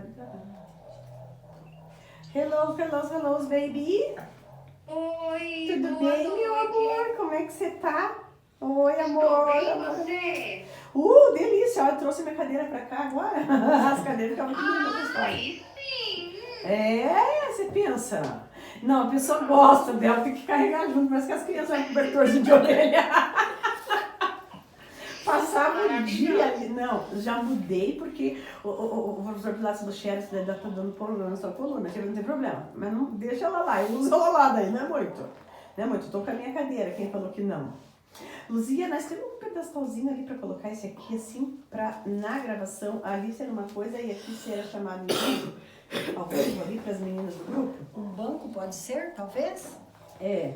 pode gravar. Hello, baby. Oi, Tudo boa bem, meu noite. amor? Como é que você tá? Oi, Estou amor. bem, amor. você? Delícia. Ó, eu trouxe minha cadeira pra cá agora. As cadeiras ficavam aqui no meu estado. Aí sim. Você pensa. Não, a pessoa gosta dela, tem que carregar junto, mas que as crianças é um cobertorzinho de orelha. Passava o dia ali. Não, já mudei porque o professor Pilates do Xerox tá dando problema na sua coluna, que não tem problema. Mas não deixa ela lá, eu uso ela lá daí, não é muito. Não é muito, tô com a minha cadeira, quem falou que não. Luzia, nós temos um pedestalzinho ali pra colocar esse aqui assim, pra na gravação ali ser uma coisa e aqui ser a chamada em vídeo, ao vivo ali pras meninas do grupo. Um banco pode ser, talvez? É.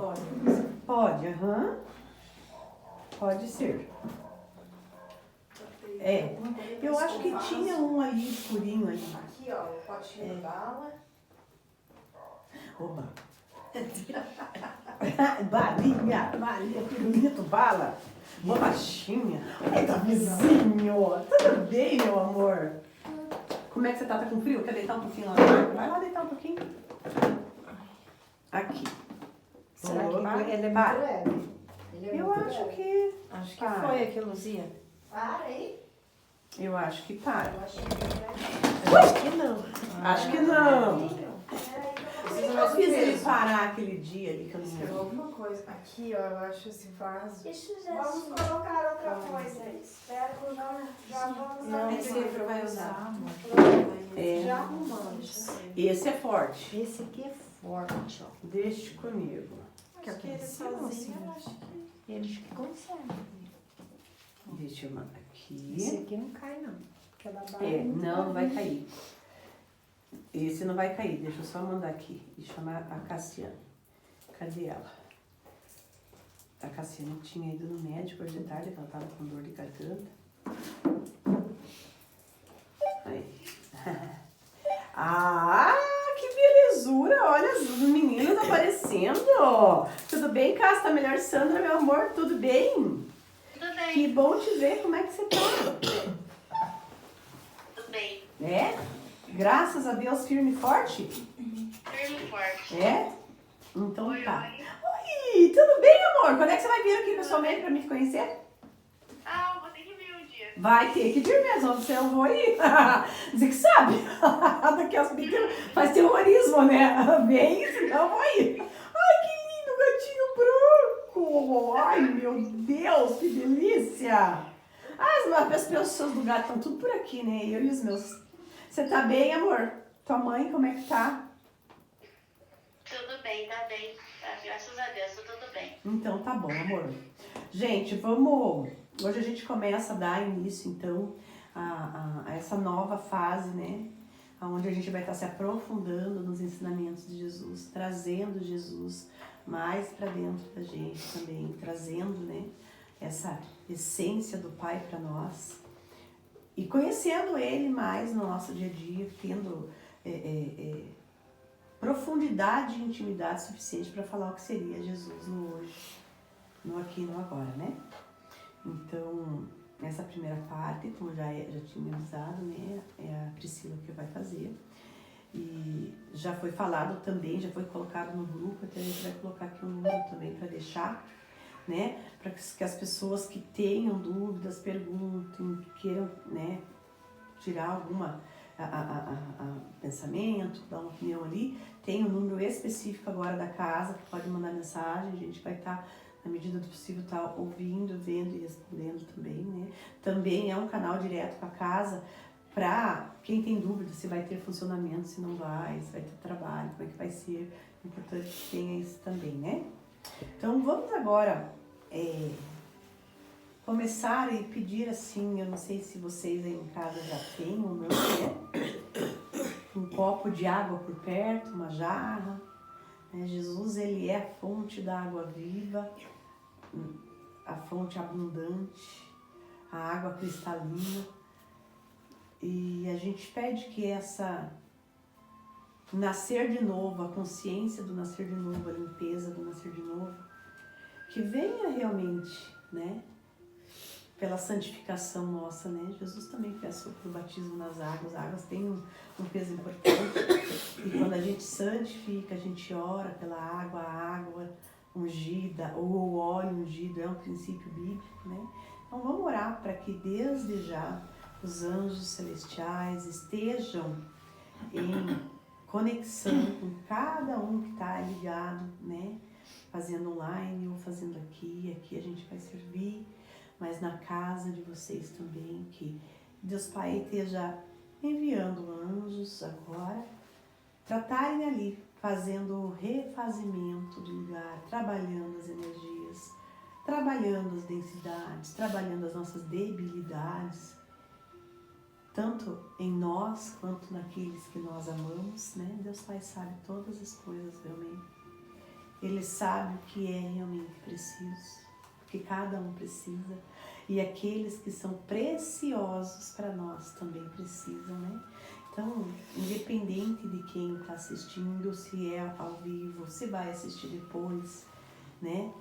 Pode, aham. Pode ser. É. Eu acho que tinha um ali escurinho ali. Aqui, ó, o potinho de bala. Oba. Balinha, pirulito, bala, bolachinha. Eita, vizinho. Tudo bem, meu amor? Como é que você tá? Tá com frio? Quer deitar um pouquinho lá no quarto? Vai lá deitar um pouquinho. Aqui. Será que Opa. ele é muito Para. leve? Ele é Eu muito acho leve. que... Acho que para. foi aqui, Luzia. Para aí. Eu acho que para. Eu achei que ele Acho que não. Acho que não. Peraí, Por que eu fiz ele parar aquele dia ali que eu não Escreveu alguma coisa. Aqui, ó, eu acho esse vaso. Isso já vamos colocar outra coisa. Espero que já vamos Não, arrumar. esse livro vai usar, amor. É. Já arrumamos. Esse é forte. Esse aqui é forte, ó. Deixe comigo. Que é o que ele sozinho, acho que eles que conseguem. Deixa eu mandar Esse aqui. aqui não cai, não. Porque é da barra. Não vai cair. Esse não vai cair. Deixa eu só mandar aqui e chamar a Cassiane. Cadê ela? A Cassiane tinha ido no médico hoje de tarde, que ela tava com dor de garganta. Aí. Ah, que belezura! Olha as meninas aparecendo. Tudo bem, Cássia? Tá melhor, Sandra, meu amor? Tudo bem? Tudo bem, Que bom te ver. Como é que você tá? tudo bem. É? Graças a Deus, firme e forte? Firme e forte. É? Então Oi, tá. oi. Oi, tudo bem, amor? Quando é que você vai vir aqui pessoalmente pra me conhecer? Ah, eu vou ter que vir um dia. Vai ter que vir mesmo, você eu vou ir. Dizer que sabe. Daqui as pequenas faz terrorismo, né? Vem, senão eu vou ir. Ai, que lindo, gatinho branco. Ai, meu Deus, que delícia. As pessoas do gato estão tudo por aqui, né? Eu e os meus. Você tá bem, amor? Tua mãe, como é que tá? Tudo bem, tá bem. Tá, graças a Deus, tá tudo bem. Então tá bom, amor. Gente, vamos... Hoje a gente começa a dar início, então, a essa nova fase, né? Onde a gente vai estar se aprofundando nos ensinamentos de Jesus, trazendo Jesus mais para dentro da gente também, trazendo, né? Essa essência do Pai para nós. E conhecendo Ele mais no nosso dia a dia, tendo profundidade e intimidade suficiente para falar o que seria Jesus no hoje, no aqui e no agora, né? Então, essa primeira parte, como já tinha avisado, né? É a Priscila que vai fazer. E já foi falado também, já foi colocado no grupo, até a gente vai colocar aqui um número também para deixar, né? Para que as pessoas que tenham dúvidas, perguntem, queiram, né? Tirar alguma pensamento, dar uma opinião ali, tem um número específico agora da casa, que pode mandar mensagem, a gente vai estar, na medida do possível, tá ouvindo, vendo e respondendo também, né? Também é um canal direto com a casa, para quem tem dúvida se vai ter funcionamento, se não vai, se vai ter trabalho, como é que vai ser, é importante que tenha isso também, né? Então vamos agora começar e pedir assim, eu não sei se vocês aí em casa já têm, o meu um copo de água por perto, uma jarra, né? Jesus, ele é a fonte da água viva, a fonte abundante, a água cristalina, e a gente pede que essa nascer de novo, a consciência do nascer de novo, a limpeza do nascer de novo, que venha realmente, né? pela santificação nossa, né? Jesus também passou pelo batismo nas águas. As águas têm um peso importante. E quando a gente santifica, a gente ora pela água, a água ungida, ou o óleo ungido, é um princípio bíblico, né? Então vamos orar para que desde já os anjos celestiais estejam em conexão com cada um que está ligado, né? Fazendo online ou fazendo aqui a gente vai servir, mas na casa de vocês também, que Deus Pai esteja enviando anjos agora, tratarem ali, fazendo o refazimento do lugar, trabalhando as energias, trabalhando as densidades, trabalhando as nossas debilidades, tanto em nós quanto naqueles que nós amamos, né? Deus Pai sabe todas as coisas realmente. Ele sabe o que é realmente preciso, porque cada um precisa. E aqueles que são preciosos para nós também precisam, né? Então, independente de quem está assistindo, se é ao vivo, se vai assistir depois, né?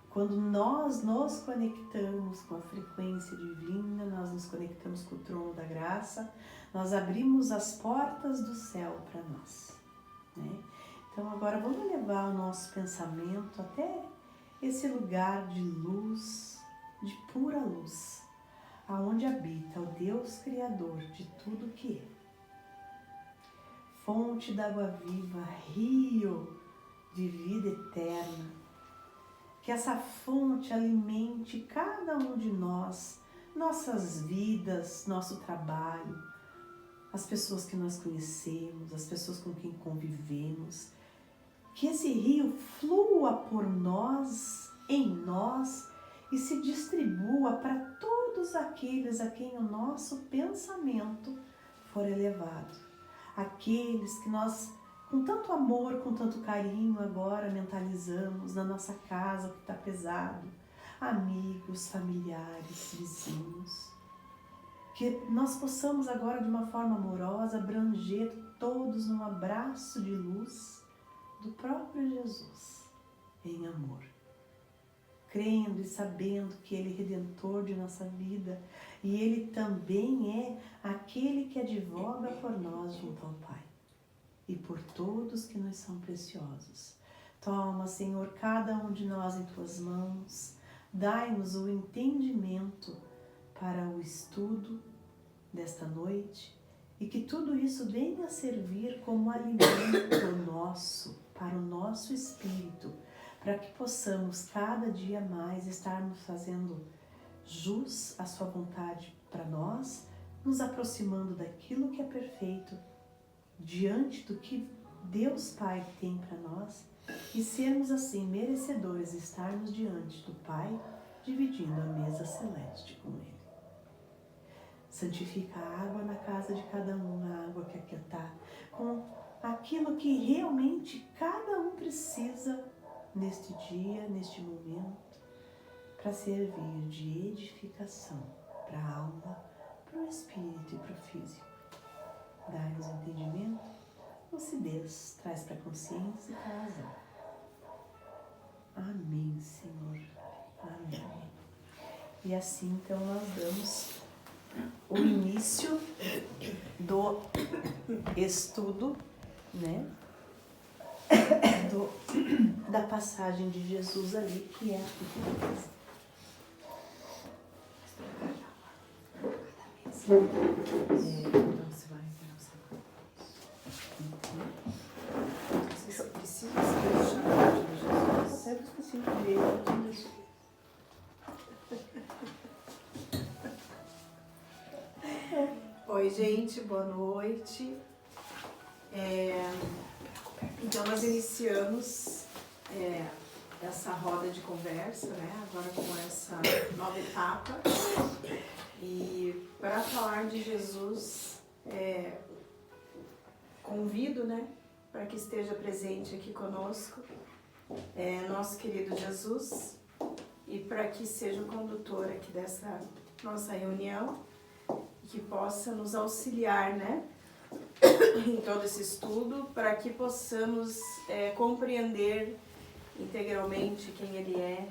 Quando nós nos conectamos com a frequência divina, nós nos conectamos com o trono da graça, nós abrimos as portas do céu para nós, né? Então agora vamos levar o nosso pensamento até esse lugar de luz, de pura luz, aonde habita o Deus Criador de tudo que é. Fonte d'água viva, rio de vida eterna. Que essa fonte alimente cada um de nós, nossas vidas, nosso trabalho, as pessoas que nós conhecemos, as pessoas com quem convivemos. Que esse rio flua por nós, em nós, e se distribua para todos aqueles a quem o nosso pensamento for elevado. Aqueles que nós, com tanto amor, com tanto carinho, agora mentalizamos na nossa casa, o que está pesado, amigos, familiares, vizinhos. Que nós possamos agora, de uma forma amorosa, abranger todos num abraço de luz do próprio Jesus, em amor. Crendo e sabendo que Ele é Redentor de nossa vida e Ele também é aquele que advoga por nós junto ao Pai e por todos que nos são preciosos. Toma, Senhor, cada um de nós em Tuas mãos, dai-nos o entendimento para o estudo desta noite e que tudo isso venha a servir como alimento nosso, para o nosso espírito, para que possamos cada dia mais estarmos fazendo jus à Sua vontade para nós, nos aproximando daquilo que é perfeito, diante do que Deus Pai tem para nós, e sermos assim merecedores de estarmos diante do Pai, dividindo a mesa celeste com Ele. Santifica a água na casa de cada um, a água que aqui está, com aquilo que realmente cada um precisa neste dia, neste momento, para servir de edificação para a alma, para o espírito e para o físico. Dai-nos entendimento, lucidez, traz para a consciência e para a razão. Amém, Senhor. Amém. E assim, então, nós damos o início do estudo, né? Da passagem de Jesus ali, que é a Apocalipse. Você vai Você precisa se chamar de Jesus. Eu esqueci de ver. Oi, gente, boa noite. Então, nós iniciamos essa roda de conversa, né? Agora com essa nova etapa. E para falar de Jesus, convido, né, para que esteja presente aqui conosco, nosso querido Jesus, e para que seja o condutor aqui dessa nossa reunião, e que possa nos auxiliar, né, em todo esse estudo, para que possamos compreender integralmente quem Ele é,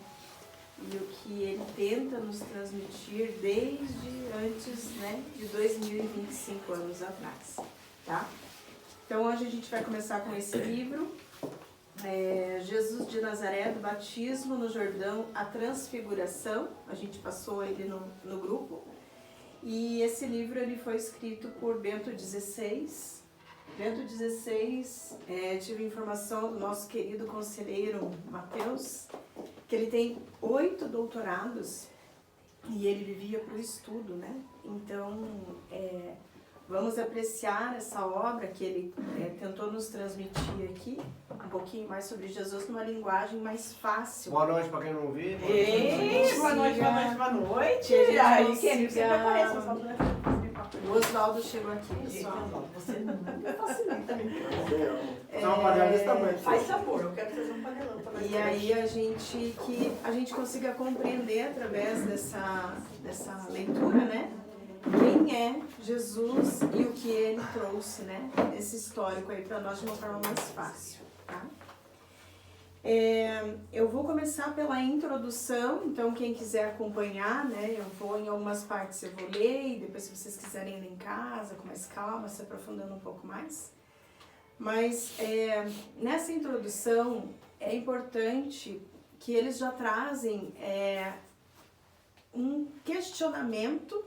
e o que ele tenta nos transmitir desde antes, né, de 2025 anos atrás, tá? Então hoje a gente vai começar com esse livro, Jesus de Nazaré, do batismo no Jordão, a transfiguração. A gente passou ele no grupo. E esse livro ele foi escrito por Bento XVI. Bento XVI, tive informação do nosso querido conselheiro Mateus, que ele tem 8 doutorados e ele vivia para o estudo, né? Então, vamos apreciar essa obra que ele tentou nos transmitir aqui, um pouquinho mais sobre Jesus numa linguagem mais fácil. Boa noite para quem não viu. Boa noite, boa noite, boa noite. Que a gente Aí, consiga- Kenny, sempre aparece, mas só pra- O Oswaldo chegou aqui, pessoal. Você não facilita, Só uma panela desse tamanho. Faz sabor, eu quero fazer um panelão pra nós. E aí a gente consiga compreender através dessa leitura, né? Quem é Jesus e o que ele trouxe, né? Esse histórico aí para nós de uma forma mais fácil, tá? Eu vou começar pela introdução, então quem quiser acompanhar, né? Eu vou em algumas partes, eu vou ler e depois se vocês quiserem ir em casa com mais calma, se aprofundando um pouco mais. Mas nessa introdução é importante que eles já trazem um questionamento,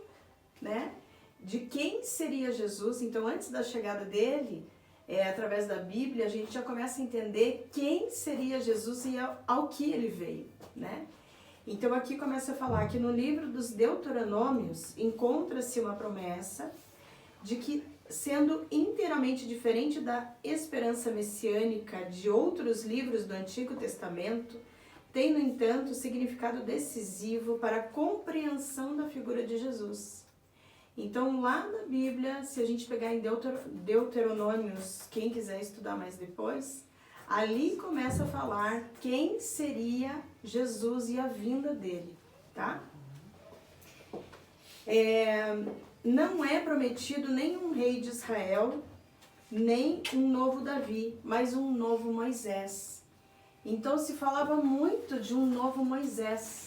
né, de quem seria Jesus. Então, antes da chegada dele, através da Bíblia, a gente já começa a entender quem seria Jesus e ao que ele veio, né? Então, aqui começa a falar que no livro dos Deuteronômios encontra-se uma promessa de que, sendo inteiramente diferente da esperança messiânica de outros livros do Antigo Testamento, tem, no entanto, significado decisivo para a compreensão da figura de Jesus. Então, lá na Bíblia, se a gente pegar em Deuteronômios, quem quiser estudar mais depois, ali começa a falar quem seria Jesus e a vinda dele, tá? Não é prometido nenhum rei de Israel, nem um novo Davi, mas um novo Moisés. Então se falava muito de um novo Moisés.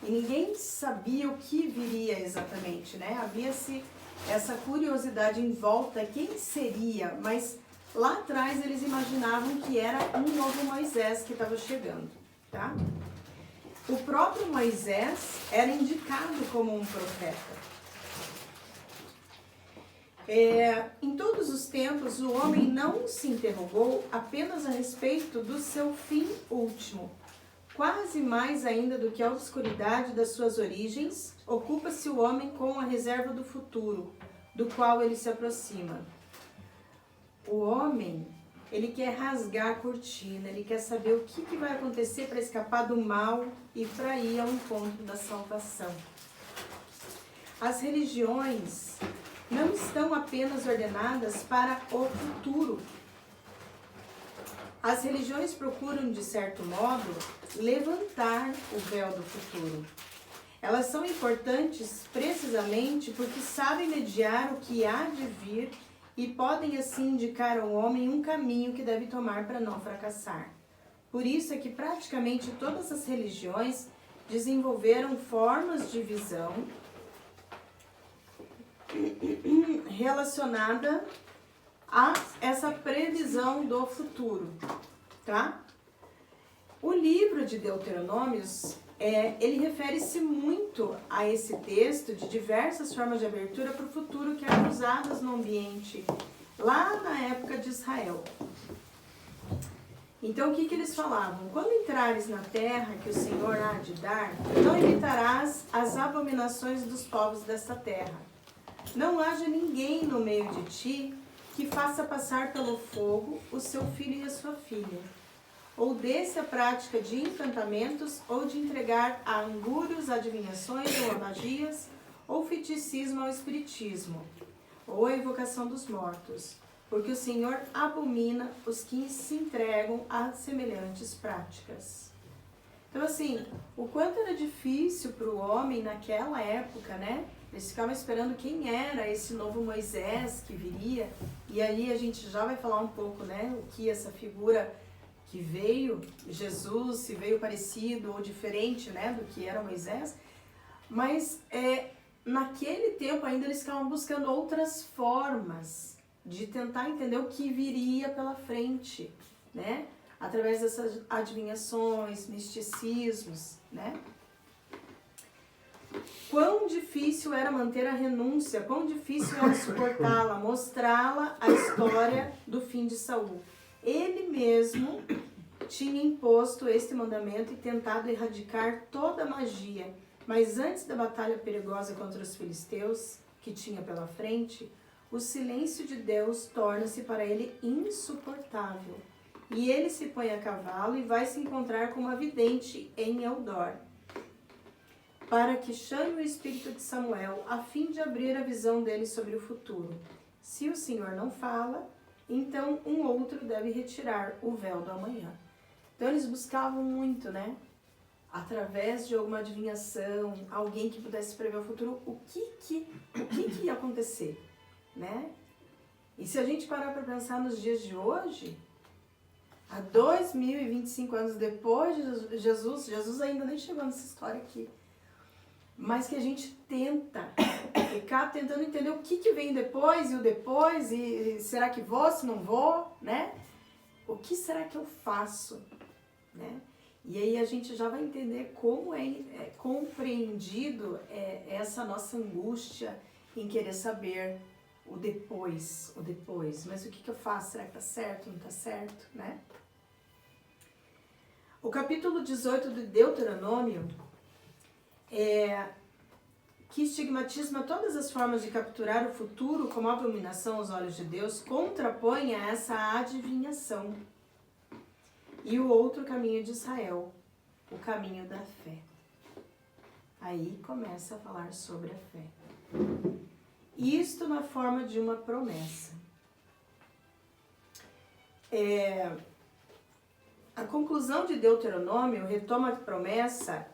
E ninguém sabia o que viria exatamente, né? Havia-se essa curiosidade em volta, quem seria? Mas lá atrás eles imaginavam que era um novo Moisés que estava chegando, tá? O próprio Moisés era indicado como um profeta. Em todos os tempos, o homem não se interrogou apenas a respeito do seu fim último. Quase mais ainda do que a obscuridade das suas origens, ocupa-se o homem com a reserva do futuro, do qual ele se aproxima. O homem, ele quer rasgar a cortina, ele quer saber o que vai acontecer para escapar do mal e para ir ao encontro da salvação. As religiões não estão apenas ordenadas para o futuro. As religiões procuram, de certo modo, levantar o véu do futuro. Elas são importantes precisamente porque sabem mediar o que há de vir e podem assim indicar ao homem um caminho que deve tomar para não fracassar. Por isso é que praticamente todas as religiões desenvolveram formas de visão relacionada a essa previsão do futuro, tá? O livro de Deuteronômios, ele refere-se muito a esse texto de diversas formas de abertura para o futuro que eram usadas no ambiente lá na época de Israel. Então, o que eles falavam? Quando entrares na terra que o Senhor há de dar, não imitarás as abominações dos povos desta terra. Não haja ninguém no meio de ti que faça passar pelo fogo o seu filho e a sua filha, ou desse a prática de encantamentos, ou de entregar a angúrios, adivinhações, ou a magias, ou feiticismo ao espiritismo, ou a evocação dos mortos, porque o Senhor abomina os que se entregam a semelhantes práticas. Então, assim, o quanto era difícil para o homem naquela época, né? Eles ficavam esperando quem era esse novo Moisés que viria. E aí a gente já vai falar um pouco, né? O que essa figura que veio Jesus, se veio parecido ou diferente, né, do que era Moisés, mas naquele tempo ainda eles estavam buscando outras formas de tentar entender o que viria pela frente, né, através dessas adivinhações, misticismos, né. Quão difícil era manter a renúncia, quão difícil era suportá-la, mostrá-la a história do fim de Saul. Ele mesmo tinha imposto este mandamento e tentado erradicar toda a magia. Mas antes da batalha perigosa contra os filisteus, que tinha pela frente, o silêncio de Deus torna-se para ele insuportável. E ele se põe a cavalo e vai se encontrar com uma vidente em Eldor, para que chame o espírito de Samuel, a fim de abrir a visão dele sobre o futuro. Se o Senhor não fala, então um outro deve retirar o véu do amanhã. Então eles buscavam muito, né? Através de alguma adivinhação, alguém que pudesse prever o futuro, o que ia acontecer, né? E se a gente parar para pensar nos dias de hoje, há 2025 anos depois de Jesus ainda nem chegou nessa história aqui, mas que a gente tenta ficar tentando entender o que vem depois, e será que vou, se não vou, né? O que será que eu faço, né? E aí a gente já vai entender como é compreendido essa nossa angústia em querer saber o depois, mas o que eu faço? Será que tá certo, não tá certo, né? O capítulo 18 de Deuteronômio que estigmatiza todas as formas de capturar o futuro como abominação aos olhos de Deus, contrapõe a essa adivinhação. E o outro caminho de Israel, o caminho da fé. Aí começa a falar sobre a fé. Isto na forma de uma promessa. A conclusão de Deuteronômio retoma a promessa.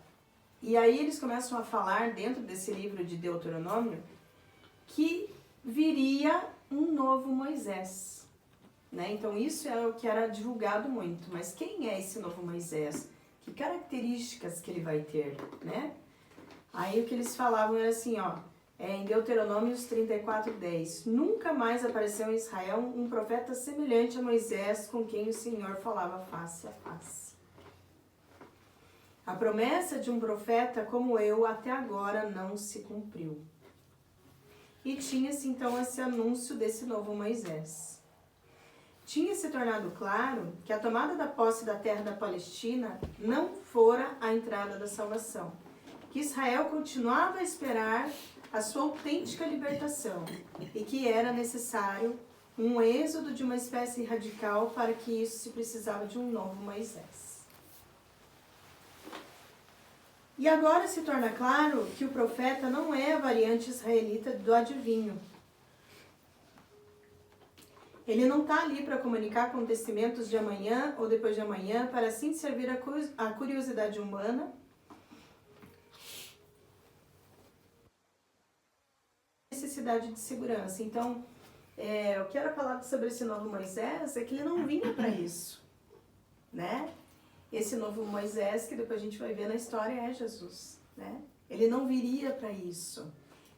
E aí eles começam a falar dentro desse livro de Deuteronômio que viria um novo Moisés, né? Então isso é o que era divulgado muito. Mas quem é esse novo Moisés? Que características que ele vai ter, né? Aí o que eles falavam era assim, em Deuteronômios 34:10. Nunca mais apareceu em Israel um profeta semelhante a Moisés, com quem o Senhor falava face a face. A promessa de um profeta como eu até agora não se cumpriu. E tinha-se então esse anúncio desse novo Moisés. Tinha se tornado claro que a tomada da posse da terra da Palestina não fora a entrada da salvação, que Israel continuava a esperar a sua autêntica libertação e que era necessário um êxodo de uma espécie radical para que isso se precisava de um novo Moisés. E agora se torna claro que o profeta não é a variante israelita do adivinho. Ele não está ali para comunicar acontecimentos de amanhã ou depois de amanhã, para assim servir a curiosidade humana, necessidade de segurança. Então, eu quero falar sobre esse novo Moisés, é que ele não vinha para isso, né? Esse novo Moisés, que depois a gente vai ver na história, é Jesus, né? Ele não viria para isso.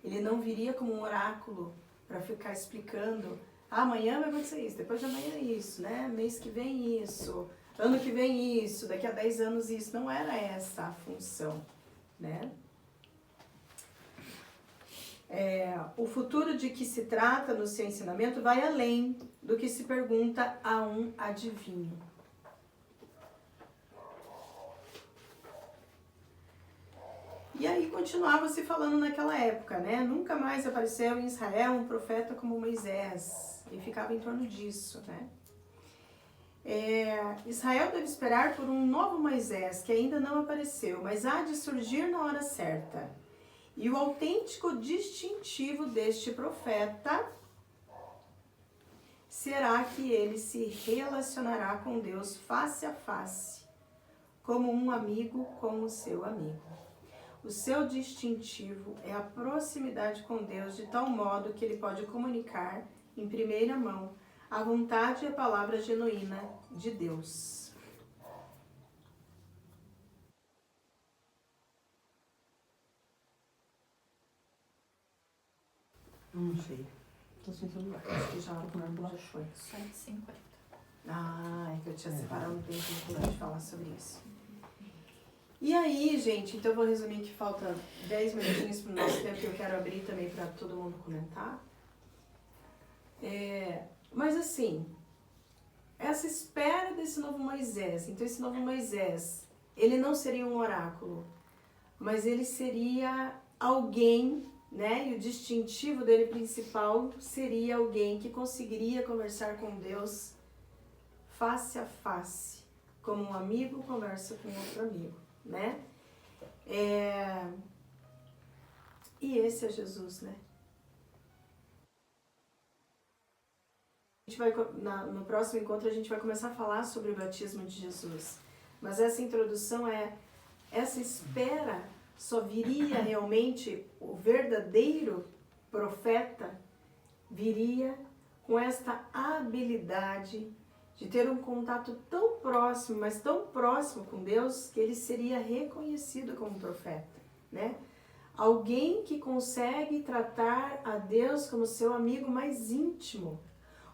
Ele não viria como um oráculo para ficar explicando, amanhã vai acontecer isso, depois de amanhã isso, né? Mês que vem isso, ano que vem isso, daqui a 10 anos isso. Não era essa a função, né? O futuro de que se trata no seu ensinamento vai além do que se pergunta a um adivinho. E aí continuava se falando naquela época, né? Nunca mais apareceu em Israel um profeta como Moisés. E ficava em torno disso, né? Israel deve esperar por um novo Moisés, que ainda não apareceu, mas há de surgir na hora certa. E o autêntico distintivo deste profeta será que ele se relacionará com Deus face a face, como um amigo com o seu amigo. O seu distintivo é a proximidade com Deus de tal modo que ele pode comunicar, em primeira mão, a vontade e a palavra genuína de Deus. Não sei. Tô sem celular. Acho que já foi. 150. Ah, é que eu tinha separado um tempo pra gente falar sobre isso. E aí, gente, então eu vou resumir que falta 10 minutinhos pro nosso tempo que eu quero abrir também para todo mundo comentar. Mas assim, essa espera desse novo Moisés, então esse novo Moisés, ele não seria um oráculo, mas ele seria alguém, né? E o distintivo dele principal seria alguém que conseguiria conversar com Deus face a face, como um amigo conversa com outro amigo, né? E esse é Jesus, né? A gente vai, no próximo encontro a gente vai começar a falar sobre o batismo de Jesus. Mas essa introdução essa espera só viria realmente, o verdadeiro profeta viria com esta habilidade de ter um contato tão próximo, mas tão próximo com Deus, que ele seria reconhecido como profeta, né? Alguém que consegue tratar a Deus como seu amigo mais íntimo,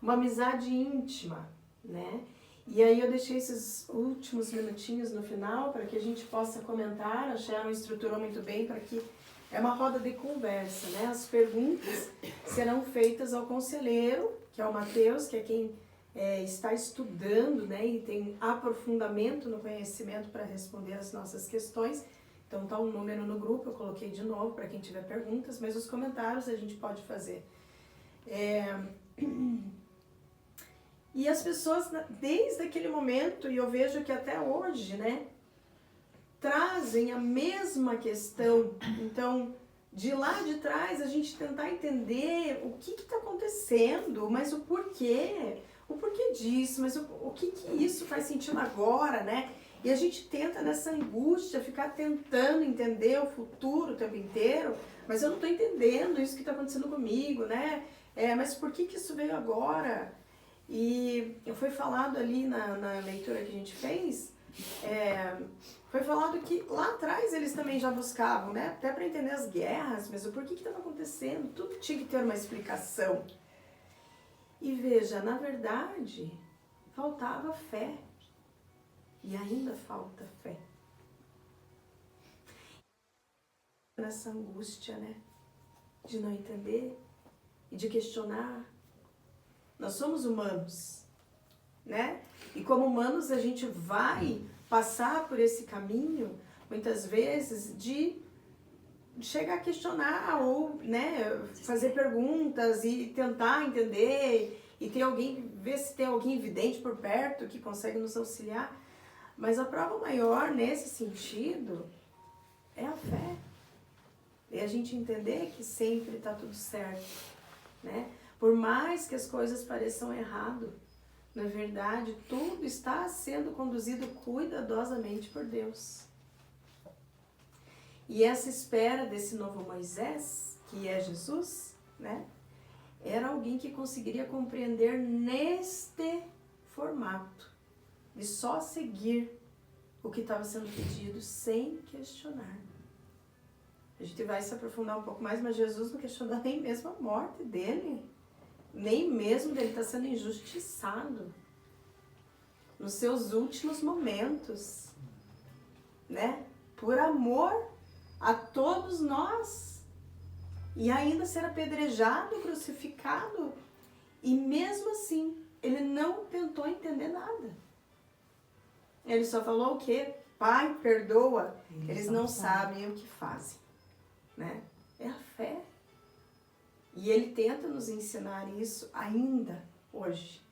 uma amizade íntima, né? E aí eu deixei esses últimos minutinhos no final para que a gente possa comentar. A Sharon estruturou muito bem para que é uma roda de conversa, né? As perguntas serão feitas ao conselheiro, que é o Mateus, que é quem está estudando, né? E tem aprofundamento no conhecimento para responder as nossas questões. Então está um número no grupo, eu coloquei de novo para quem tiver perguntas, mas os comentários a gente pode fazer. E as pessoas, desde aquele momento, e eu vejo que até hoje, né, trazem a mesma questão. Então, de lá de trás, a gente tentar entender o que está acontecendo, mas o porquê disso, mas o que isso faz sentido agora, né? E a gente tenta nessa angústia ficar tentando entender o futuro o tempo inteiro, mas eu não estou entendendo isso que está acontecendo comigo, né? Mas por que isso veio agora? E foi falado ali na leitura que a gente fez, foi falado que lá atrás eles também já buscavam, né? Até para entender as guerras, mas o porquê que estava acontecendo, tudo tinha que ter uma explicação. E veja, na verdade, faltava fé. E ainda falta fé. Nessa angústia, né? De não entender e de questionar. Nós somos humanos, né? E como humanos a gente vai passar por esse caminho, muitas vezes, de chegar a questionar ou, né, fazer perguntas e tentar entender e ter alguém, ver se tem alguém evidente por perto que consegue nos auxiliar. Mas a prova maior nesse sentido é a fé. E a gente entender que sempre está tudo certo, né? Por mais que as coisas pareçam errado, na verdade, tudo está sendo conduzido cuidadosamente por Deus. E essa espera desse novo Moisés, que é Jesus, né? Era alguém que conseguiria compreender neste formato, de só seguir o que estava sendo pedido sem questionar. A gente vai se aprofundar um pouco mais, mas Jesus não questionou nem mesmo a morte dele. Nem mesmo dele estar sendo injustiçado nos seus últimos momentos, né? Por amor a todos nós. E ainda ser apedrejado, crucificado. E mesmo assim, ele não tentou entender nada. Ele só falou o quê? Pai, perdoa. Eles não sabem o que fazem, né? É a fé. E ele tenta nos ensinar isso ainda hoje.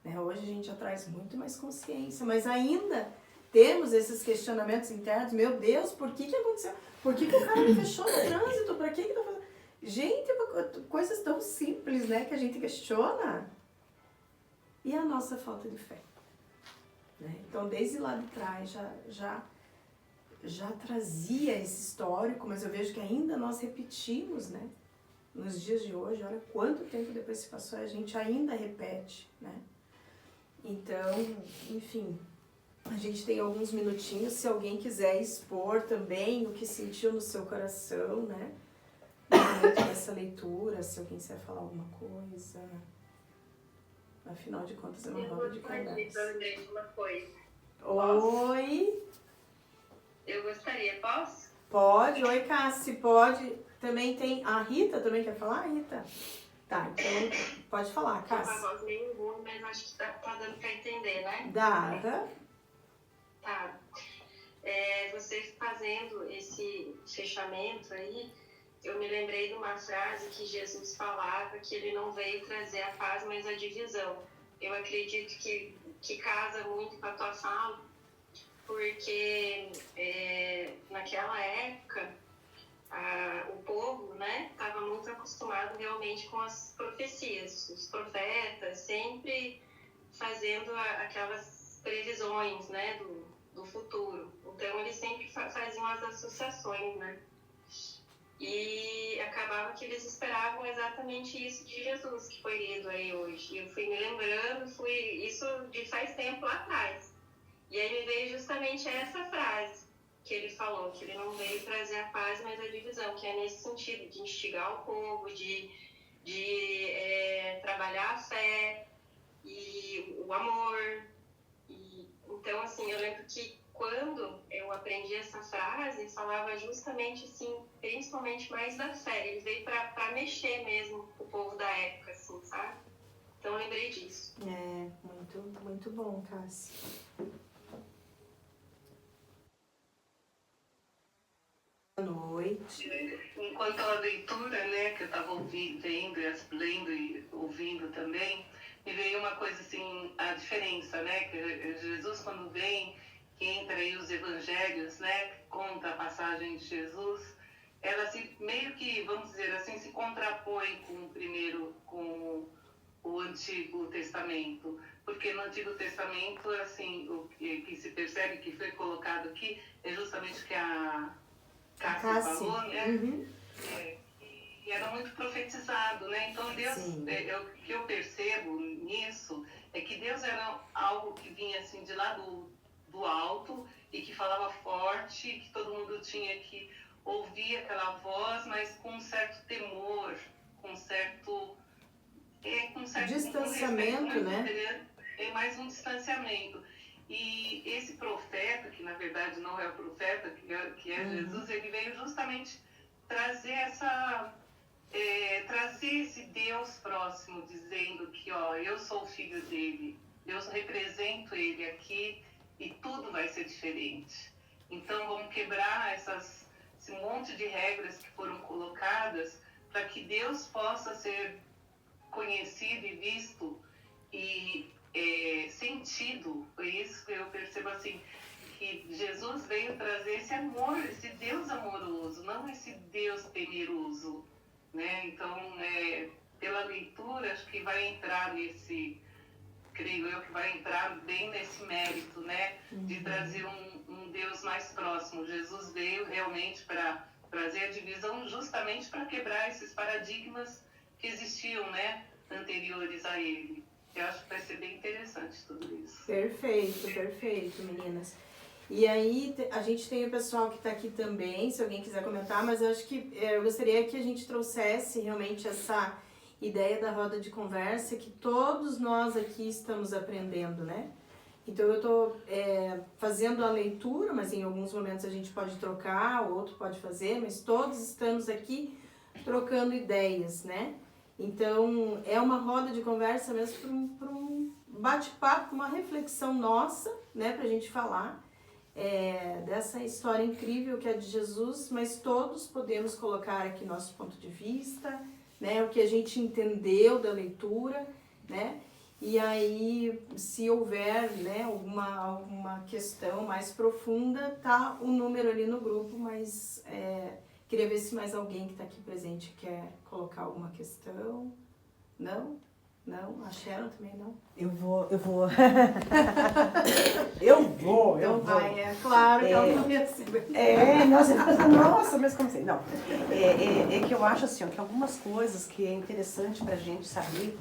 Né? Hoje a gente já traz muito mais consciência, mas ainda temos esses questionamentos internos. Meu Deus, por que aconteceu? Por que o cara me fechou no trânsito? Para que tá fazendo? Gente, coisas tão simples, né, que a gente questiona. E a nossa falta de fé. Né? Então, desde lá de trás, já trazia esse histórico, mas eu vejo que ainda nós repetimos, né? Nos dias de hoje, olha quanto tempo depois se passou, a gente ainda repete, né? Então, enfim, a gente tem alguns minutinhos, se alguém quiser expor também o que sentiu no seu coração, né? momento dessa leitura, se alguém quiser falar alguma coisa. Afinal de contas, é uma roda de Eu conversa. lembrei de uma coisa. Oi? Eu gostaria, posso? Pode? Oi, Cassi, pode. Também tem... A Rita também quer falar, Rita? Tá, então pode falar, Tô com a Cassi. voz meio ruim, mas acho que tá dando pra entender, né? Dá, aham. Tá. Você fazendo esse fechamento aí, eu me lembrei de uma frase que Jesus falava, que ele não veio trazer a paz, mas a divisão. Eu acredito que casa muito com a tua fala, porque naquela época o povo, né, estava muito acostumado realmente com as profecias, os profetas sempre fazendo aquelas previsões, né, do futuro. Então eles sempre faziam as associações, né? E acabava que eles esperavam exatamente isso de Jesus, que foi lido aí hoje. E eu fui me lembrando, isso de faz tempo lá atrás. E aí me veio justamente essa frase que ele falou, que ele não veio trazer a paz, mas a divisão, que é nesse sentido, de instigar o povo, de trabalhar a fé e o amor. Então, assim, eu lembro que quando eu aprendi essa frase, falava justamente, assim, principalmente mais da fé. Ele veio para mexer mesmo com o povo da época, assim, sabe? Então, eu lembrei disso. Muito, muito bom, Cassi. Boa noite. Enquanto a leitura, né, que eu estava lendo e ouvindo também, me veio uma coisa assim, a diferença, né, que Jesus quando vem, que entra aí os evangelhos, né, que conta a passagem de Jesus, ela se meio que, vamos dizer assim, se contrapõe com o Antigo Testamento, porque no Antigo Testamento, assim, o que se percebe que foi colocado aqui é justamente o que a Cássia falou, né? Uhum. E era muito profetizado, né? Então Deus, o que eu percebo nisso é que Deus era algo que vinha assim de lá do alto e que falava forte, que todo mundo tinha que ouvir aquela voz, mas com um certo temor, com um certo distanciamento, né? É mais um distanciamento. E esse profeta, que na verdade não é o profeta, que é Jesus, ele veio justamente trazer esse Deus próximo, dizendo que, ó, eu sou o filho dele, eu represento ele aqui e tudo vai ser diferente. Então vamos quebrar esse monte de regras que foram colocadas para que Deus possa ser conhecido e visto e sentido. Foi isso que eu percebo assim, que Jesus veio trazer esse amor, esse Deus amoroso, não esse Deus temeroso, né? Então, pela leitura, acho que vai entrar creio eu que vai entrar bem nesse mérito, né? De trazer um Deus mais próximo. Jesus veio realmente para trazer a divisão justamente para quebrar esses paradigmas que existiam, né? Anteriores a ele. Eu acho que vai ser bem interessante tudo isso. Perfeito, meninas. E aí, a gente tem o pessoal que está aqui também, se alguém quiser comentar, mas eu acho que eu gostaria que a gente trouxesse realmente essa ideia da roda de conversa, que todos nós aqui estamos aprendendo, né? Então, eu estou fazendo a leitura, mas em alguns momentos a gente pode trocar, o outro pode fazer, mas todos estamos aqui trocando ideias, né? Então, é uma roda de conversa mesmo para um bate-papo, uma reflexão nossa, né, para a gente falar dessa história incrível que é de Jesus, mas todos podemos colocar aqui nosso ponto de vista, né, o que a gente entendeu da leitura, né, e aí, se houver, né, alguma questão mais profunda, tá o número ali no grupo, mas queria ver se mais alguém que está aqui presente quer colocar alguma questão. Não? Não? A Sharon também não? Eu vou. Então vai, é claro que ela não ia saber. Nossa, mas como assim? Não. É que eu acho assim, ó, que algumas coisas que é interessante pra gente saber,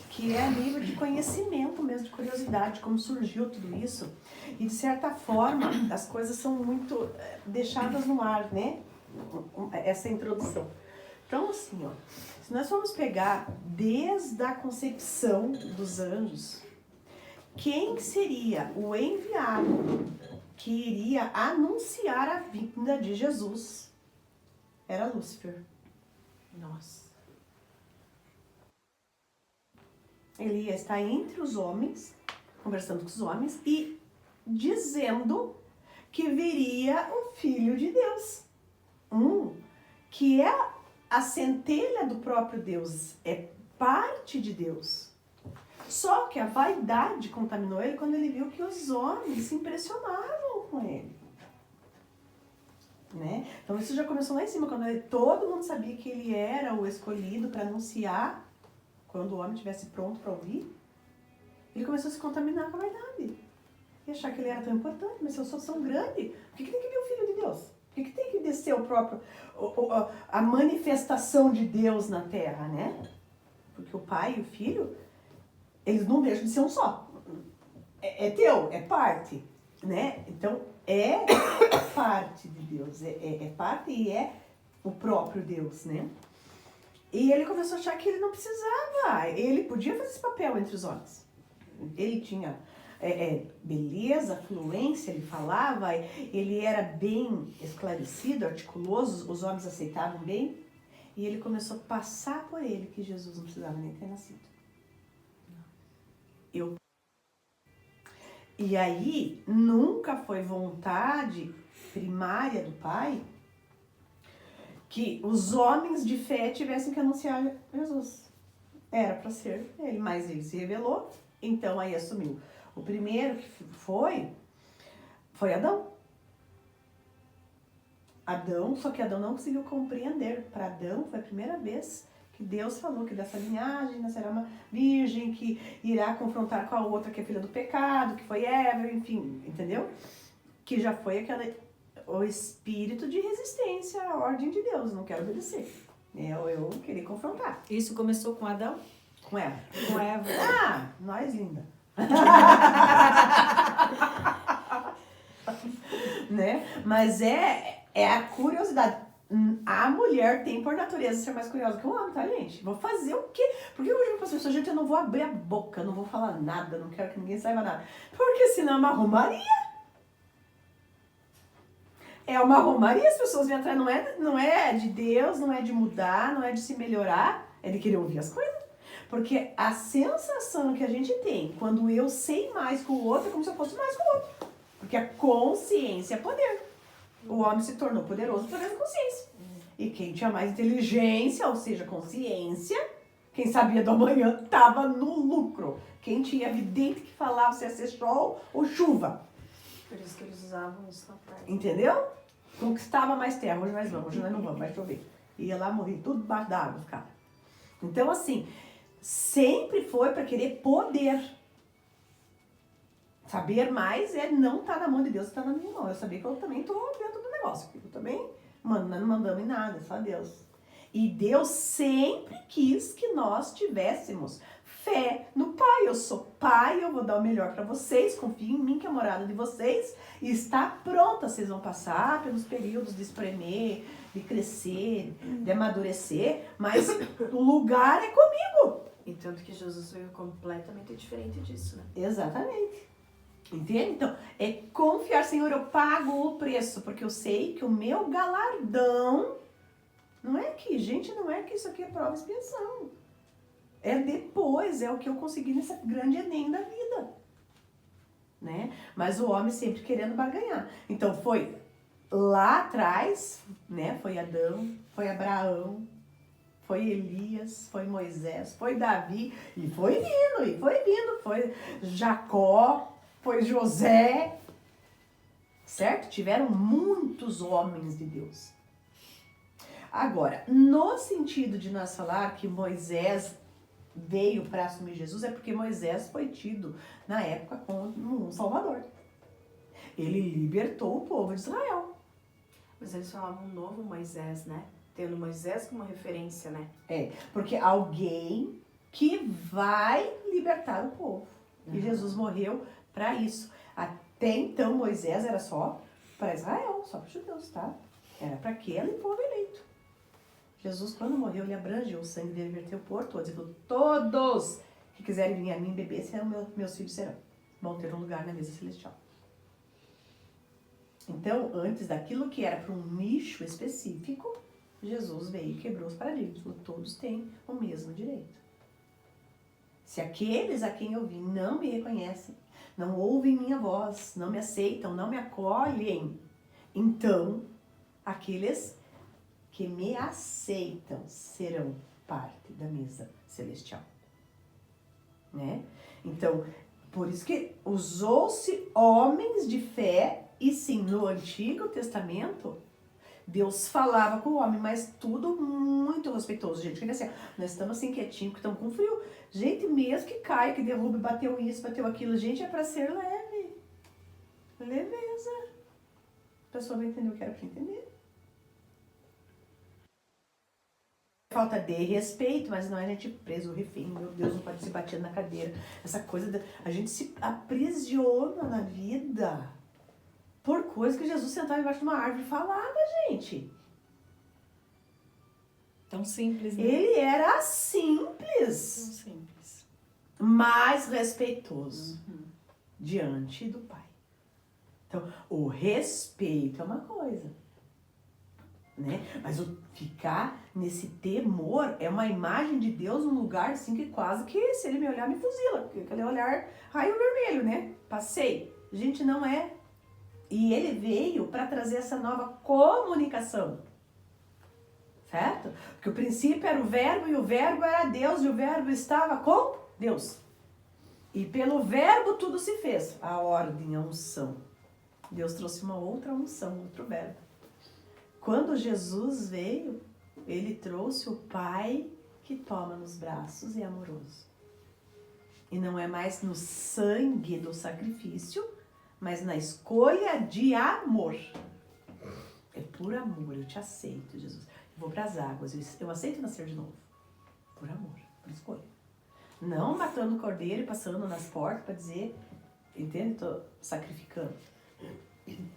que é a nível de conhecimento mesmo, de curiosidade, como surgiu tudo isso. E de certa forma, as coisas são muito deixadas no ar, né? Essa introdução. Então, assim, ó, se nós formos pegar desde a concepção dos anjos, quem seria o enviado que iria anunciar a vinda de Jesus? Era Lúcifer. Nossa. Ele ia estar entre os homens, conversando com os homens e dizendo que viria o Filho de Deus. Que é a centelha do próprio Deus, é parte de Deus. Só que a vaidade contaminou ele quando ele viu que os homens se impressionavam com ele. Né? Então isso já começou lá em cima, quando todo mundo sabia que ele era o escolhido para anunciar, quando o homem estivesse pronto para ouvir, ele começou a se contaminar com a vaidade. E achar que ele era tão importante, mas se eu sou tão grande, por que tem que vir o Filho de Deus? Por que tem que descer o próprio, a manifestação de Deus na Terra, né? Porque o Pai e o Filho, eles não deixam de ser um só. É teu, é parte, né? Então, é parte de Deus, é parte e é o próprio Deus, né? E ele começou a achar que ele não precisava, ele podia fazer esse papel entre os homens. Ele tinha beleza, fluência, ele falava, ele era bem esclarecido, articuloso, os homens aceitavam bem. E ele começou a passar por ele que Jesus não precisava nem ter nascido. E aí, nunca foi vontade primária do Pai que os homens de fé tivessem que anunciar Jesus. Era para ser ele, mas ele se revelou, então aí assumiu. O primeiro que foi Adão. Só que Adão não conseguiu compreender. Para Adão foi a primeira vez que Deus falou que dessa linhagem nascerá uma virgem, que irá confrontar com a outra que é filha do pecado, que foi Eva, enfim, entendeu? Que já foi o espírito de resistência à ordem de Deus, não quero obedecer. Eu queria confrontar. Isso começou com Adão? Com Eva. Com Eva. Ah, nós linda. Né? Mas é a curiosidade. A mulher tem por natureza ser mais curiosa que o homem, tá, gente? Vou fazer o quê? Porque eu digo para as pessoas, gente, eu não vou abrir a boca, não vou falar nada, não quero que ninguém saiba nada. Porque senão é uma romaria. É uma romaria, as pessoas vêm atrás, não é de Deus, não é de mudar, não é de se melhorar, é de querer ouvir as coisas. Porque a sensação que a gente tem quando eu sei mais que o outro é como se eu fosse mais que o outro. Porque a consciência é poder. O homem se tornou poderoso através da consciência. E quem tinha mais inteligência, ou seja, consciência, quem sabia do amanhã, estava no lucro. Quem tinha vidente que falava se ia ser sol ou chuva. Por isso que eles usavam isso na praia. Entendeu? Conquistava mais terra. Hoje nós vamos, hoje nós não vamos, vai chover. Ia lá morrer tudo debaixo da água, cara. Então, assim, sempre foi para querer poder. Saber mais não tá na mão de Deus, está na minha mão. Eu sabia que eu também tô dentro do negócio. Eu também, nós não mandamos em nada, só Deus. E Deus sempre quis que nós tivéssemos fé no Pai. Eu sou Pai, eu vou dar o melhor para vocês, confiem em mim que é a morada de vocês e está pronta. Vocês vão passar pelos períodos de espremer, de crescer, de amadurecer, mas o lugar é comigo. E tanto que Jesus veio completamente diferente disso, né? Exatamente. Entende? Então, é confiar, Senhor, eu pago o preço, porque eu sei que o meu galardão não é aqui, gente, não é que isso aqui é prova e expiação. É depois, é o que eu consegui nessa grande Enem da vida. Né? Mas o homem sempre querendo barganhar. Então, foi lá atrás, né? Foi Adão, foi Abraão, foi Elias, foi Moisés, foi Davi, e foi vindo, foi Jacó, foi José, certo? Tiveram muitos homens de Deus. Agora, no sentido de nós falar que Moisés veio para assumir Jesus, é porque Moisés foi tido, na época, como um salvador. Ele libertou o povo de Israel. Mas eles falavam um novo Moisés, né? Tendo Moisés como referência, né? Porque alguém que vai libertar o povo. E Jesus morreu para isso. Até então, Moisés era só para Israel, só para os judeus, tá? Era para aquele povo eleito. Jesus, quando morreu, ele abrangeu o sangue dele, verteu por todos. Ele falou, todos que quiserem vir a mim beber, serão meus filhos serão. Vão ter um lugar na mesa celestial. Então, antes daquilo que era para um nicho específico, Jesus veio e quebrou os paradigmas. Falou, todos têm o mesmo direito. Se aqueles a quem eu vim não me reconhecem, não ouvem minha voz, não me aceitam, não me acolhem, então, aqueles que me aceitam serão parte da mesa celestial. Né? Então, por isso que usou-se homens de fé, e sim, no Antigo Testamento, Deus falava com o homem, mas tudo muito respeitoso. Gente, que assim, nós estamos assim quietinhos, que estamos com frio. Gente, mesmo que caia, que derruba, bateu isso, bateu aquilo, gente, é para ser leve. Leveza. A pessoa vai entender o que era para entender. Falta de respeito, mas não é a gente preso, refém, meu Deus, não pode se bater na cadeira. Essa coisa, a gente se aprisiona na vida por coisa que Jesus sentava embaixo de uma árvore e falava, gente. Tão simples, né? Ele era simples, Tão simples. mas respeitoso diante do Pai. Então, o respeito é uma coisa, né? Mas o ficar nesse temor é uma imagem de Deus num lugar assim que quase que, se ele me olhar, me fuzila. Porque aquele olhar raio vermelho, né? Passei. Gente, não é. E ele veio para trazer essa nova comunicação. Certo? Porque o princípio era o verbo e o verbo era Deus e o verbo estava com Deus. E pelo verbo tudo se fez. A ordem, a unção. Deus trouxe uma outra unção, outro verbo. Quando Jesus veio, ele trouxe o Pai que toma nos braços e é amoroso. E não é mais no sangue do sacrifício, mas na escolha de amor. É por amor, eu te aceito, Jesus. Eu vou para as águas, eu aceito nascer de novo. Por amor, por escolha. Não matando o cordeiro e passando nas portas para dizer, entende? Estou sacrificando.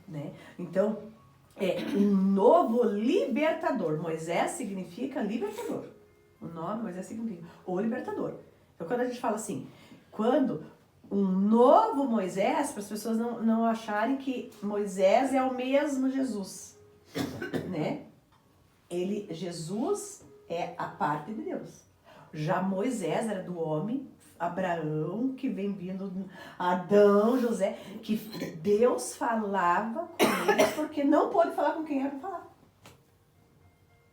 Né? Então, é um novo libertador. Moisés significa libertador. O nome Moisés significa o libertador. Então, quando a gente fala assim, quando um novo Moisés, para as pessoas não acharem que Moisés é o mesmo Jesus, né? Jesus é a parte de Deus. Já Moisés era do homem, Abraão, que vem vindo, Adão, José, que Deus falava com eles porque não pôde falar com quem era para falar.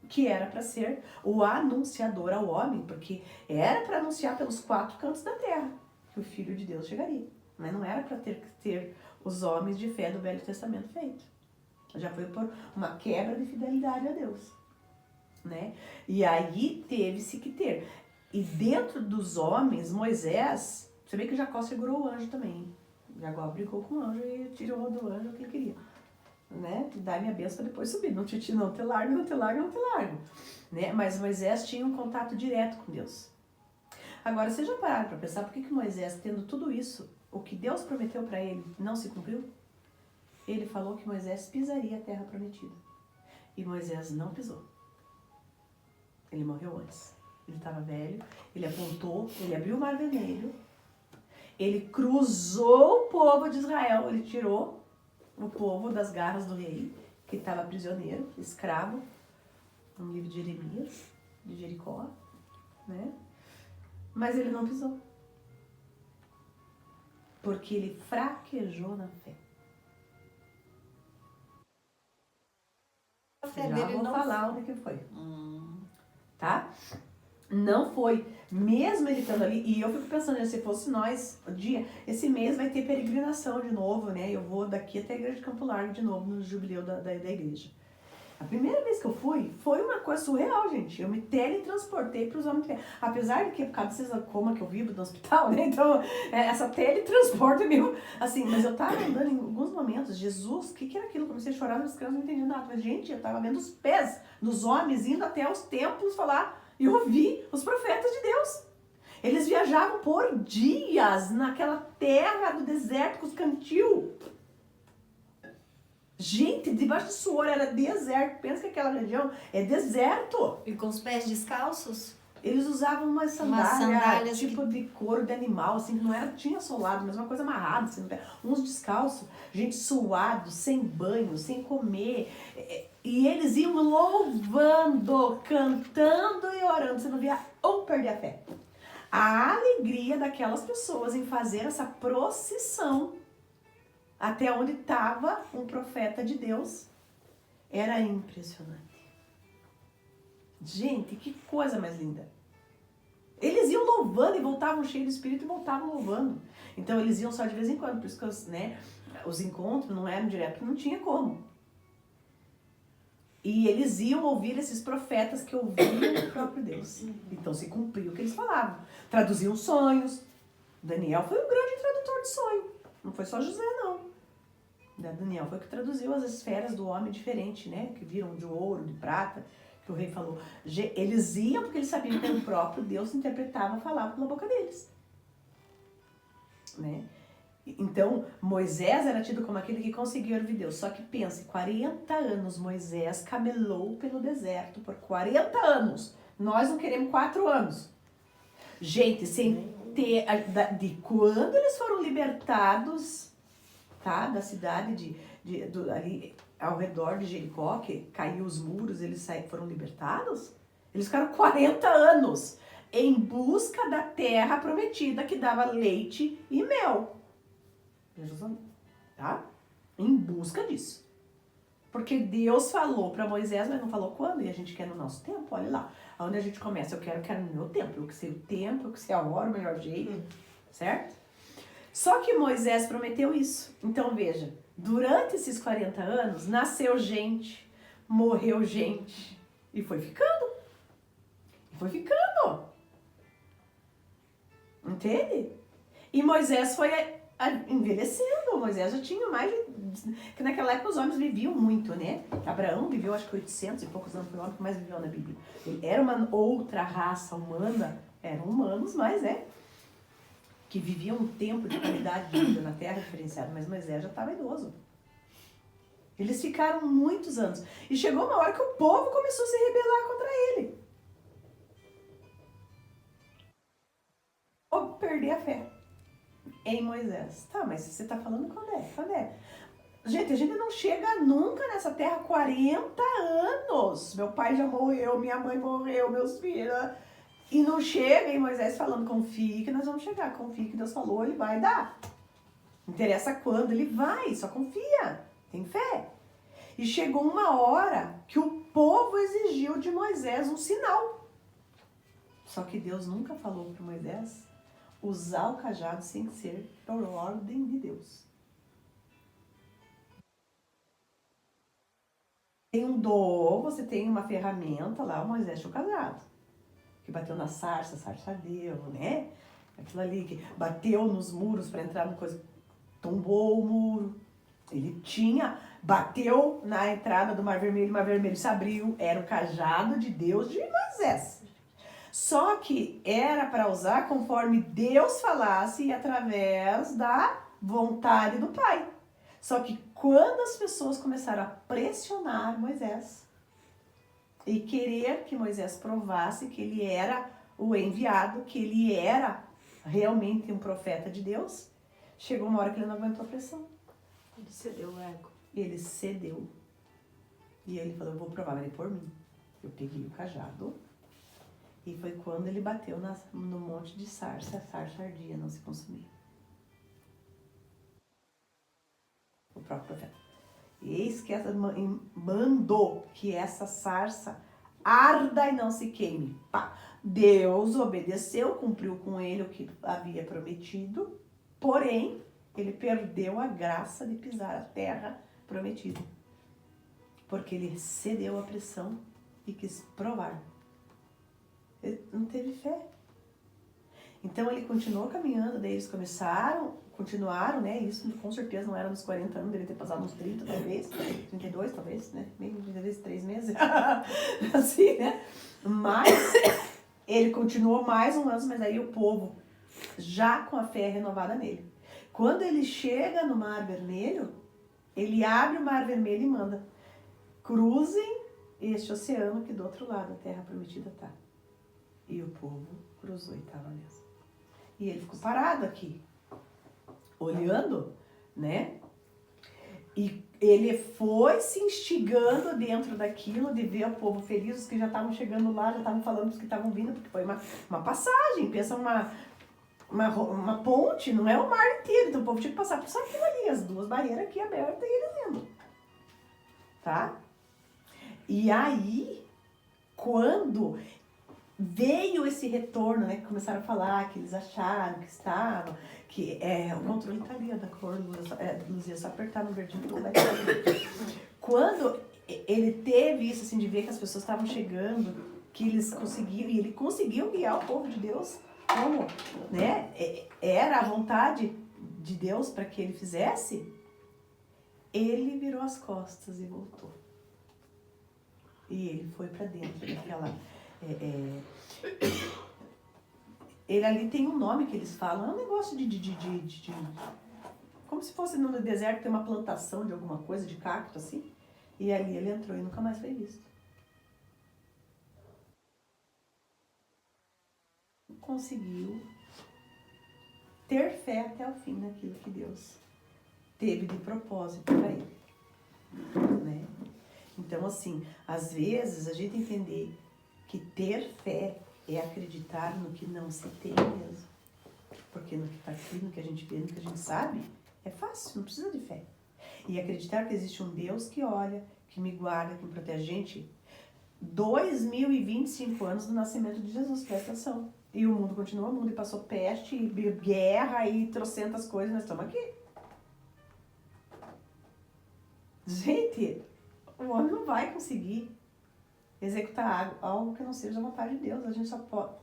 Que era para ser o anunciador ao homem, porque era para anunciar pelos 4 cantos da terra que o Filho de Deus chegaria. Mas não era para ter os homens de fé do Velho Testamento feito. Já foi por uma quebra de fidelidade a Deus. Né? E aí teve-se que ter. E dentro dos homens, Moisés, você vê que Jacó segurou o anjo também. Jacó brincou com o anjo e tirou do anjo o que ele queria. Né? Dá minha bênção para depois subir. Não te largo, não te largo, não te largo. Né? Mas Moisés tinha um contato direto com Deus. Agora, vocês já pararam para pensar por que Moisés, tendo tudo isso, o que Deus prometeu para ele não se cumpriu? Ele falou que Moisés pisaria a terra prometida. E Moisés não pisou. Ele morreu antes. Ele estava velho, ele apontou, ele abriu o Mar Vermelho, ele cruzou o povo de Israel, ele tirou o povo das garras do rei, que estava prisioneiro, escravo, no livro de Jeremias, de Jericó, né? Mas ele não pisou. Porque ele fraquejou na fé. A fé Já dele vou não falar o que foi. Tá? Não foi. Mesmo ele estando ali, e eu fico pensando, se fosse nós, esse mês vai ter peregrinação de novo, né? Eu vou daqui até a igreja de Campo Largo de novo, no jubileu da igreja. A primeira vez que eu fui, foi uma coisa surreal, gente. Eu me teletransportei para os homens de fé. Apesar de que, por causa dessa coma que eu vivo no hospital, né? Então, essa teletransporte é meio assim. Mas eu tava andando em alguns momentos, Jesus, o que era aquilo? Comecei a chorar, meus crianças não entendiam nada. Mas, gente, eu tava vendo os pés dos homens indo até os templos falar e ouvir os profetas de Deus. Eles viajavam por dias naquela terra do deserto com os cantil. Gente, debaixo do suor era deserto. Pensa que aquela região é deserto. E com os pés descalços? Eles usavam umas sandálias tipo de couro de animal, assim, que não era, tinha solado, mas uma coisa amarrada, assim, uns descalços, gente suado, sem banho, sem comer. E eles iam louvando, cantando e orando. Você não via um perder a fé. A alegria daquelas pessoas em fazer essa procissão até onde estava um profeta de Deus era impressionante. Gente, que coisa mais linda. Eles iam louvando e voltavam cheios do Espírito e voltavam louvando. Então eles iam só de vez em quando, por isso que os encontros não eram direto, porque não tinha como. E eles iam ouvir esses profetas que ouviam o próprio Deus. Então se cumpria o que eles falavam. Traduziam sonhos. Daniel foi um grande tradutor de sonho. Não foi só José, não. Daniel foi o que traduziu as esferas do homem diferente, né? Que viram de ouro, de prata, que o rei falou. Eles iam porque eles sabiam que o próprio Deus interpretava, falava pela boca deles. Né? Então, Moisés era tido como aquele que conseguia ouvir Deus. Só que pense, 40 anos Moisés camelou pelo deserto por 40 anos. Nós não queremos 4 anos. Gente, sem ter... De quando eles foram libertados, tá? Da cidade ali ao redor de Jericó, que caiu os muros, eles foram libertados. Eles ficaram 40 anos em busca da terra prometida que dava leite e mel. Tá? Em busca disso. Porque Deus falou para Moisés, mas não falou quando, e a gente quer no nosso tempo, olha lá. Onde a gente começa, eu quero no meu tempo, eu que sei o tempo, eu que sei a hora, o melhor jeito, certo? Só que Moisés prometeu isso. Então veja, durante esses 40 anos, nasceu gente, morreu gente, e foi ficando. E foi ficando. Entende? E Moisés foi envelhecendo. Moisés já tinha mais de... que naquela época os homens viviam muito, né? Abraão viveu acho que 800 e poucos anos, foi o homem que mais viveu na Bíblia. Ele era uma outra raça humana, eram humanos, mas que viviam um tempo de qualidade de vida na terra diferenciado, mas Moisés já estava idoso. Eles ficaram muitos anos. E chegou uma hora que o povo começou a se rebelar contra ele. Ou perder a fé em Moisés. Tá, mas você tá falando quando é? Quando é? Gente, a gente não chega nunca nessa terra 40 anos. Meu pai já morreu, minha mãe morreu, meus filhos... E não chega, e Moisés falando, confie que nós vamos chegar, confie que Deus falou, ele vai dar. Não interessa quando, ele vai, só confia, tem fé. E chegou uma hora que o povo exigiu de Moisés um sinal. Só que Deus nunca falou para Moisés usar o cajado sem ser por ordem de Deus. Tem um dom, você tem uma ferramenta lá, Moisés tinha o cajado. Que bateu na sarça, a sarça ardeu, né? Aquilo ali que bateu nos muros para entrar no coisa, tombou o muro. Ele bateu na entrada do Mar Vermelho, o Mar Vermelho se abriu, era o cajado de Deus de Moisés. Só que era para usar conforme Deus falasse e através da vontade do Pai. Só que quando as pessoas começaram a pressionar Moisés, e querer que Moisés provasse que ele era o enviado, que ele era realmente um profeta de Deus, chegou uma hora que ele não aguentou a pressão. Ele cedeu o ego. Ele cedeu. E ele falou, eu vou provar, mas é por mim. Eu peguei o cajado e foi quando ele bateu no monte de sarça, a sarça ardia, não se consumia. O próprio profeta. Eis que essa mandou que essa sarça arda e não se queime. Pá. Deus obedeceu, cumpriu com ele o que havia prometido, porém, ele perdeu a graça de pisar a terra prometida. Porque ele cedeu à pressão e quis provar. Ele não teve fé. Então ele continuou caminhando, daí eles continuaram, né? Isso com certeza não era nos 40 anos, deve ter passado uns 30 talvez, 32 talvez, né? Meio talvez 3 meses, assim, né? Mas ele continuou mais um ano, mas aí o povo já com a fé renovada nele. Quando ele chega no Mar Vermelho, Ele abre o Mar Vermelho e manda: cruzem este oceano que do outro lado a terra prometida tá. E o povo cruzou e estava mesmo. E ele ficou parado aqui, olhando, né? E ele foi se instigando dentro daquilo, de ver o povo feliz, os que já estavam chegando lá, já estavam falando dos que estavam vindo, porque foi uma passagem, pensa uma ponte, não é o mar inteiro, então o povo tinha que passar por só aquilo ali, as duas barreiras aqui abertas e eles indo. Tá? E aí, quando veio esse retorno, né, que começaram a falar que eles acharam que estava, que o controle tá ali, da cor, Luzia, só apertar no verdinho que vai ter. Quando ele teve isso, assim, de ver que as pessoas estavam chegando, que eles conseguiram, e ele conseguiu guiar o povo de Deus, como, né, era a vontade de Deus para que ele fizesse, ele virou as costas e voltou. E ele foi para dentro daquela... ele ali tem um nome que eles falam, é um negócio de como se fosse no deserto, tem uma plantação de alguma coisa, de cacto assim, e ali ele entrou e nunca mais foi visto. Conseguiu ter fé até o fim naquilo que Deus teve de propósito para ele, né? Então, assim, às vezes a gente entender que ter fé é acreditar no que não se tem mesmo. Porque no que está aqui, no que a gente vê, no que a gente sabe, é fácil, não precisa de fé. E acreditar que existe um Deus que olha, que me guarda, que me protege. Gente, 2025 anos do nascimento de Jesus, presta atenção. E o mundo continua o mundo, e passou peste, e guerra, e trocentas coisas, nós estamos aqui. Gente, o homem não vai conseguir executar algo que não seja a vontade de Deus. A gente só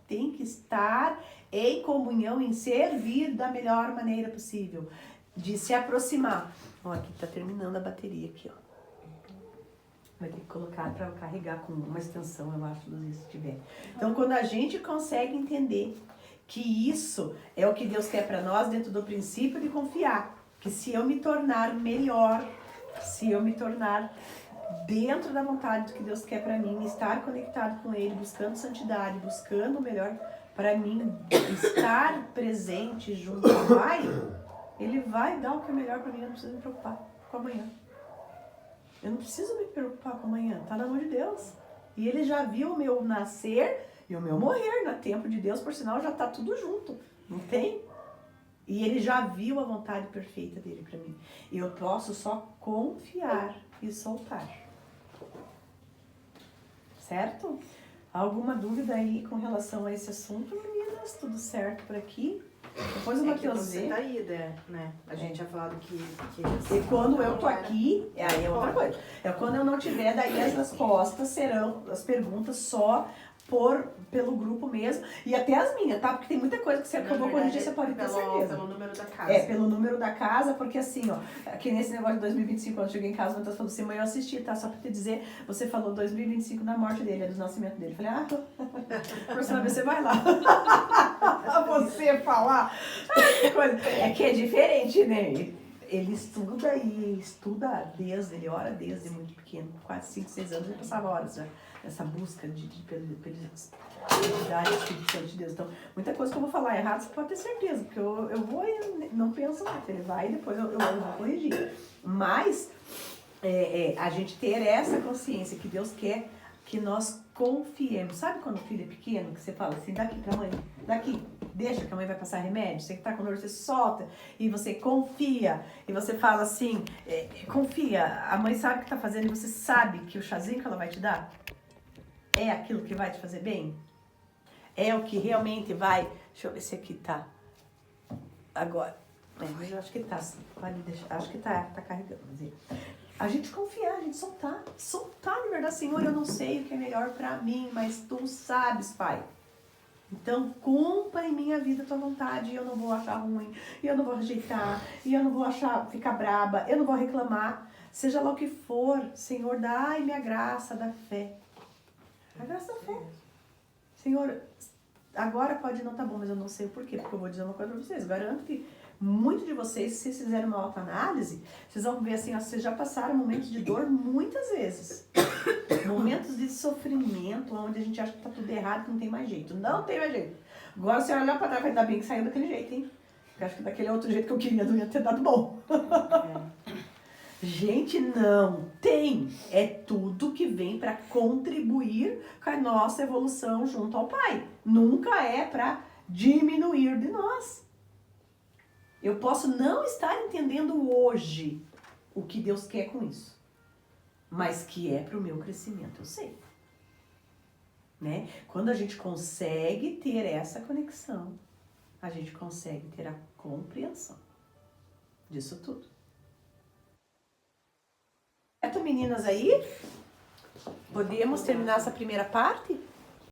tem que estar em comunhão, em servir da melhor maneira possível, de se aproximar. Ó, aqui tá terminando a bateria aqui, ó. Vai ter que colocar para carregar com uma extensão, eu acho, se tiver. Então, quando a gente consegue entender que isso é o que Deus quer para nós, dentro do princípio de confiar, que se eu me tornar melhor, se eu me tornar dentro da vontade do que Deus quer para mim, estar conectado com Ele, buscando santidade, buscando o melhor para mim, estar presente junto ao Pai, Ele vai dar o que é melhor para mim, eu não preciso me preocupar com amanhã. Eu não preciso me preocupar com amanhã, tá na mão de Deus. E Ele já viu o meu nascer e o meu morrer, no tempo de Deus, por sinal, já tá tudo junto, não tem? E Ele já viu a vontade perfeita dele para mim. E eu posso só confiar e soltar. Certo? Alguma dúvida aí com relação a esse assunto, meninas? Tudo certo por aqui? Depois o Matheus você tá aí, né? A gente tinha falado que e quando eu tô aqui, aí é outra coisa. É quando eu não tiver, daí as respostas serão, as perguntas só pelo grupo mesmo. E até as minhas, tá? Porque tem muita coisa que eu vou corrigir, você pode ter certeza. Pelo número da casa. Pelo número da casa, porque assim, ó, aqui nesse negócio de 2025, quando eu cheguei em casa, o Matheus falou assim, mãe, eu assisti, tá? Só pra te dizer, você falou 2025 da morte dele, do nascimento dele. Eu falei, próxima vez você vai lá. Você falar. Que coisa. É que é diferente, né? Ele estuda ele ora desde muito pequeno, quase 5, 6 anos, ele passava horas já nessa busca de dar esse Espírito Santo de Deus. Então, muita coisa que eu vou falar errado, você pode ter certeza, porque eu vou e não penso muito, ele vai e depois eu vou corrigir. Mas, a gente ter essa consciência que Deus quer que nós confiemos. Sabe quando o filho é pequeno, que você fala assim, daqui pra mãe, daqui, deixa que a mãe vai passar remédio, você que tá com dor, você solta, e você confia, e você fala assim, confia, a mãe sabe o que tá fazendo, e você sabe que o chazinho que ela vai te dar é aquilo que vai te fazer bem? É o que realmente vai... Deixa eu ver se aqui tá agora. Mas eu acho que tá, sim. Pode deixar, acho que tá carregando. A gente confiar, a gente soltar de verdade, Senhor, eu não sei o que é melhor pra mim, mas Tu sabes, Pai. Então, cumpra em minha vida a Tua vontade, e eu não vou achar ruim, e eu não vou rejeitar, e eu não vou ficar braba, eu não vou reclamar. Seja lá o que for, Senhor, dai-me a graça da fé. A graça da fé. Senhor, agora pode não estar bom, mas eu não sei o porquê, porque eu vou dizer uma coisa pra vocês. Garanto que Muitos de vocês, se vocês fizerem uma autoanálise, vocês vão ver assim, ó, vocês já passaram momentos de dor muitas vezes. Momentos de sofrimento, onde a gente acha que tá tudo errado, que não tem mais jeito. Não tem mais jeito. Agora você olhar pra trás, ainda bem que saiu daquele jeito, hein? Porque acho que daquele outro jeito que eu queria, não ia ter dado bom. Gente, não tem. É tudo que vem para contribuir com a nossa evolução junto ao Pai. Nunca é para diminuir de nós. Eu posso não estar entendendo hoje o que Deus quer com isso, mas que é para o meu crescimento, eu sei. Né? Quando a gente consegue ter essa conexão, a gente consegue ter a compreensão disso tudo. Certo, meninas aí? Podemos terminar essa primeira parte?